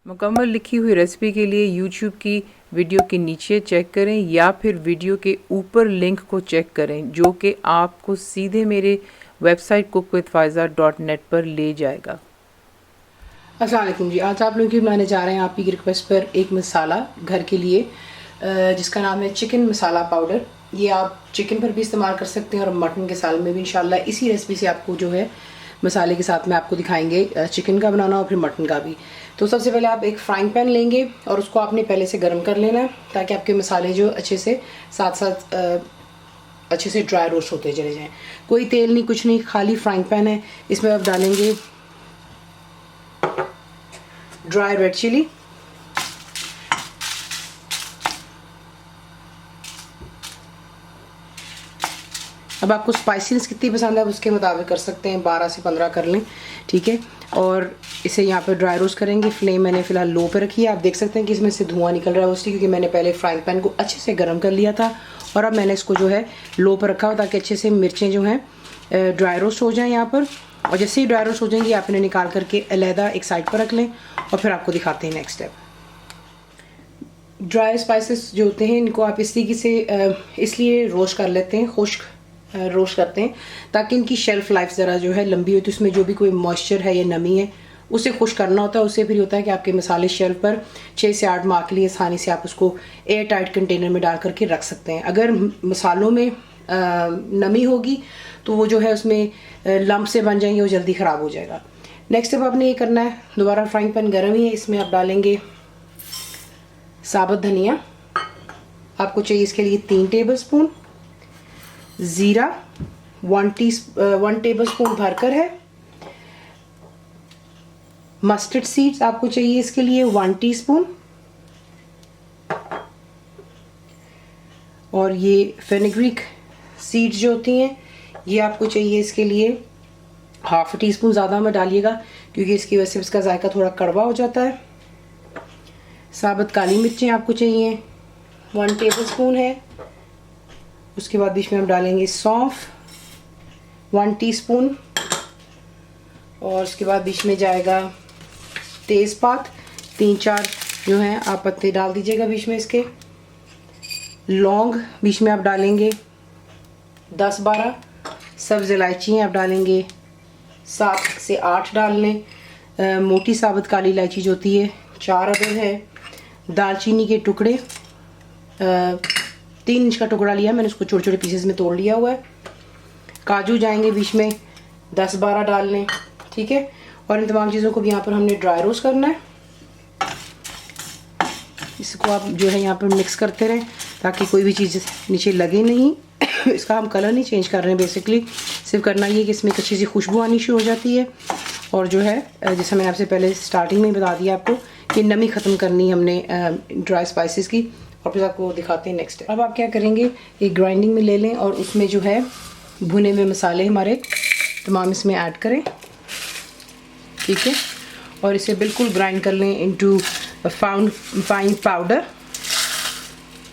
मुकम्मल लिखी हुई रेसिपी के लिए यूट्यूब की वीडियो के नीचे चेक करें या फिर वीडियो के ऊपर लिंक को चेक करें जो कि आपको सीधे मेरे वेबसाइट cookWithFaiza.net पर ले जाएगा। अस्सलाम वालेकुम जी। आज आप लोगों की बनाने जा रहे हैं आपकी रिक्वेस्ट पर एक मसाला घर के लिए जिसका नाम है चिकन मसाला पाउडर। ये आप चिकन पर भी इस्तेमाल कर सकते हैं और मटन के साल में भी इंशाल्लाह इसी रेसिपी से आपको जो है मसाले के साथ में आपको दिखाएंगे चिकन का बनाना और फिर मटन का भी। तो सबसे पहले आप एक फ्राइंग पैन लेंगे और उसको आपने पहले से गर्म कर लेना है ताकि आपके मसाले जो अच्छे से साथ साथ अच्छे से ड्राई रोस्ट होते चले जाएं। कोई तेल नहीं, कुछ नहीं, खाली फ्राइंग पैन है। इसमें आप डालेंगे ड्राई रेड चिली, अब आपको स्पाइसीनेस कितनी पसंद है उसके मुताबिक कर सकते हैं, 12 से 15 कर लें, ठीक है। और इसे यहाँ पे ड्राई रोस्ट करेंगे। फ्लेम मैंने फ़िलहाल लो पे रखी है। आप देख सकते हैं कि इसमें से धुआं निकल रहा है उससे, क्योंकि मैंने पहले फ्राइंग पैन को अच्छे से गर्म कर लिया था और अब मैंने इसको जो है लो पर रखा हो ताकि अच्छे से मिर्चें जो हैं ड्राई रोस्ट हो जाएँ यहाँ पर। और जैसे ही ड्राई रोस्ट हो जाएंगी आप इन्हें निकाल करके अलहदा एक साइड पर रख लें और फिर आपको दिखाते हैं नेक्स्ट स्टेप। ड्राई स्पाइसेस जो होते हैं इनको आप इस तरीके से इसलिए रोस्ट कर लेते हैं, खुश्क रोस्ट करते हैं ताकि इनकी शेल्फ लाइफ ज़रा जो है लंबी हो। तो इसमें जो भी कोई मॉइस्चर है या नमी है उसे खुश्क करना होता है। उससे फिर होता है कि आपके मसाले शेल्फ पर 6 से 8 माह के लिए आसानी से आप उसको एयर टाइट कंटेनर में डाल करके रख सकते हैं। अगर मसालों में नमी होगी तो वो जो है उसमें लम्प से बन जाएंगे, वो जल्दी ख़राब हो जाएगा। नेक्स्ट स्टेप आपने ये करना है, दोबारा फ्राइंग पैन गर्म ही है, इसमें आप डालेंगे साबुत धनिया। आपको चाहिए इसके लिए 3 टेबल स्पून, ज़ीरा 1 टेबल स्पून भरकर है, मस्टर्ड सीड्स आपको चाहिए इसके लिए 1 टीस्पून, और ये फेनुग्रीक सीड्स जो होती हैं ये आपको चाहिए इसके लिए 1/2 टीस्पून। ज़्यादा मत डालिएगा क्योंकि इसकी वजह से इसका जायका थोड़ा कड़वा हो जाता है। साबुत काली मिर्चें आपको चाहिए 1 टेबल स्पून है। उसके बाद बीच में हम डालेंगे सौंफ 1 टीस्पून, और उसके बाद बीच में जाएगा तेज़पात 3-4 जो हैं आप पत्ते डाल दीजिएगा बीच में इसके। लौंग बीच में आप डालेंगे 10-12, सब्ज़ इलायची आप डालेंगे 7 से 8 डाल लें। मोटी साबुत काली इलायची जो होती है 4 अदद है। दालचीनी के टुकड़े 3 इंच का टुकड़ा लिया मैंने, उसको छोटे छोटे पीसेस में तोड़ लिया हुआ है। काजू जाएंगे बीच में 10-12 डाल लें, ठीक है। और इन तमाम चीज़ों को भी यहाँ पर हमने ड्राई रोस्ट करना है। इसको आप जो है यहाँ पर मिक्स करते रहें ताकि कोई भी चीज़ नीचे लगे नहीं। इसका हम कलर नहीं चेंज कर रहे हैं, बेसिकली सिर्फ करना ये कि इसमें एक अच्छी सी खुशबू आनी शुरू हो जाती है। और जो है जैसे मैंने आपसे पहले स्टार्टिंग में बता दिया आपको कि नमी ख़त्म करनी हमने ड्राई स्पाइसेस की, और फिर आपको दिखाते हैं नेक्स्ट। अब आप क्या करेंगे, एक ग्राइंडिंग में ले लें और उसमें जो है भुने हुए मसाले हमारे तमाम इसमें ऐड करें, ठीक है। और इसे बिल्कुल ग्राइंड कर लें इनटू फाइन पाउडर।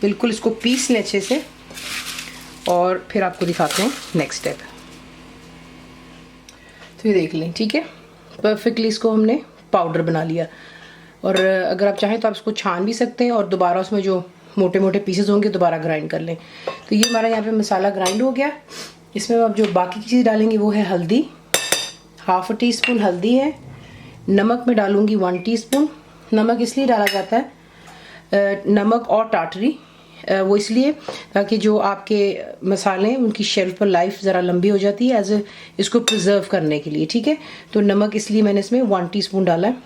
बिल्कुल इसको पीस लें अच्छे से और फिर आपको दिखाते हैं नेक्स्ट स्टेप। तो ये देख लें, ठीक है, परफेक्टली इसको हमने पाउडर बना लिया। और अगर आप चाहें तो आप इसको छान भी सकते हैं और दोबारा उसमें जो मोटे मोटे पीसेस होंगे दोबारा ग्राइंड कर लें। तो ये हमारा यहाँ पे मसाला ग्राइंड हो गया। इसमें आप जो बाकी की चीज़ डालेंगे वो है हल्दी, 1/2 टीस्पून हल्दी है। नमक में डालूँगी 1 टीस्पून। नमक इसलिए डाला जाता है, नमक और टाटरी, वो इसलिए ताकि जो आपके मसाले हैं उनकी शेल्फ पर लाइफ ज़रा लंबी हो जाती है, एज इसको प्रिजर्व करने के लिए, ठीक है। तो नमक इसलिए मैंने इसमें 1 टीस्पून डाला है।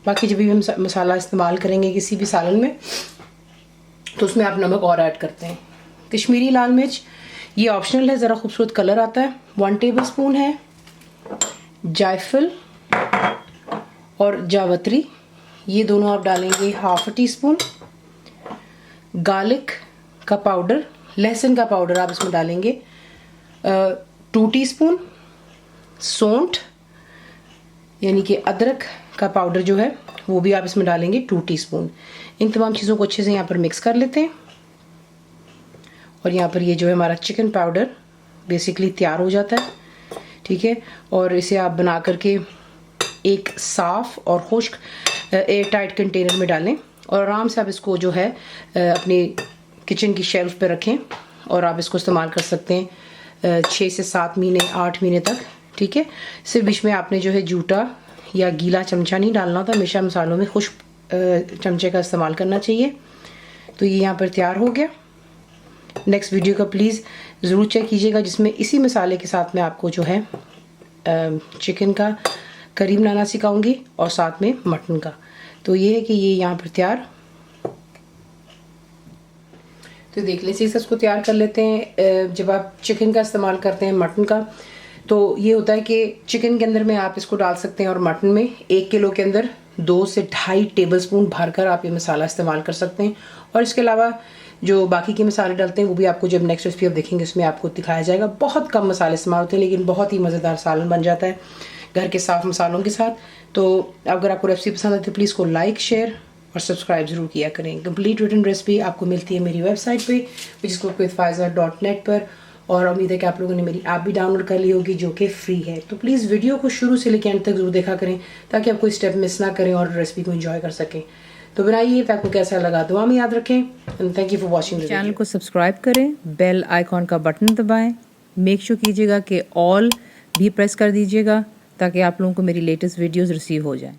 बाकी जब भी हम मसाला इस्तेमाल करेंगे किसी भी सालन में तो उसमें आप नमक और ऐड करते हैं। कश्मीरी लाल मिर्च ये ऑप्शनल है, ज़रा खूबसूरत कलर आता है, 1 टेबल स्पून है। जायफल और जावित्री ये दोनों आप डालेंगे 1/2 टीस्पून। गार्लिक का पाउडर, लहसुन का पाउडर आप इसमें डालेंगे 2 टीस्पून। सौंठ यानी कि अदरक का पाउडर जो है वो भी आप इसमें डालेंगे 2 टीस्पून। इन तमाम चीज़ों को अच्छे से यहाँ पर मिक्स कर लेते हैं। और यहाँ पर ये जो है हमारा चिकन पाउडर बेसिकली तैयार हो जाता है, ठीक है। और इसे आप बना करके एक साफ़ और खुश्क एयर टाइट कंटेनर में डालें और आराम से आप इसको जो है अपनी किचन की शेल्फ पे रखें और आप इसको इस्तेमाल कर सकते हैं 6 से 7 महीने 8 महीने तक, ठीक है। सिर्फ बीच में आपने जो है जूठा या गीला चमचा नहीं डालना होता, हमेशा मसालों में खुश्क चमचे का इस्तेमाल करना चाहिए। तो ये यहाँ पर तैयार हो गया। नेक्स्ट वीडियो का प्लीज़ ज़रूर चेक कीजिएगा, जिसमें इसी मसाले के साथ में आपको जो है चिकन का करी बनाना सिखाऊंगी और साथ में मटन का। तो ये है कि ये यहाँ पर तैयार। तो देख लीजिए, इसको तैयार कर लेते हैं। जब आप चिकन का इस्तेमाल करते हैं मटन का, तो ये होता है कि चिकन के अंदर में आप इसको डाल सकते हैं और मटन में 1 किलो के अंदर 2 से 2.5 टेबलस्पून भरकर आप ये मसाला इस्तेमाल कर सकते हैं। और इसके अलावा जो बाकी के मसाले डालते हैं वो भी आपको जब नेक्स्ट रेसिपी आप देखेंगे उसमें आपको दिखाया जाएगा। बहुत कम मसाले इस्तेमाल होते हैं, लेकिन बहुत ही मज़ेदार सालन बन जाता है घर के साफ मसालों के साथ। तो अगर आपको रेसिपी पसंद आती है तो प्लीज़ को लाइक, शेयर और सब्सक्राइब ज़रूर किया करें। कंप्लीट रिटन रेसिपी आपको मिलती है मेरी वेबसाइट पे whichcookWithFaiza.net पर, और उम्मीद है कि आप लोगों ने मेरी ऐप भी डाउनलोड कर ली होगी जो कि फ्री है। तो प्लीज़ वीडियो को शुरू से लेकर एंड तक जरूर देखा करें ताकि आप कोई स्टेप मिस ना करें और रेसिपी को एंजॉय कर सकें। तो बनाइए, आपको कैसा लगा दुआ में याद रखें। And thank you for watching. Channel को सब्सक्राइब करें, बेल आइकॉन का बटन दबाएं, मेक श्योर कीजिएगा कि ऑल भी प्रेस कर दीजिएगा ताकि आप लोगों को मेरी लेटेस्ट वीडियोस रिसीव हो जाएं।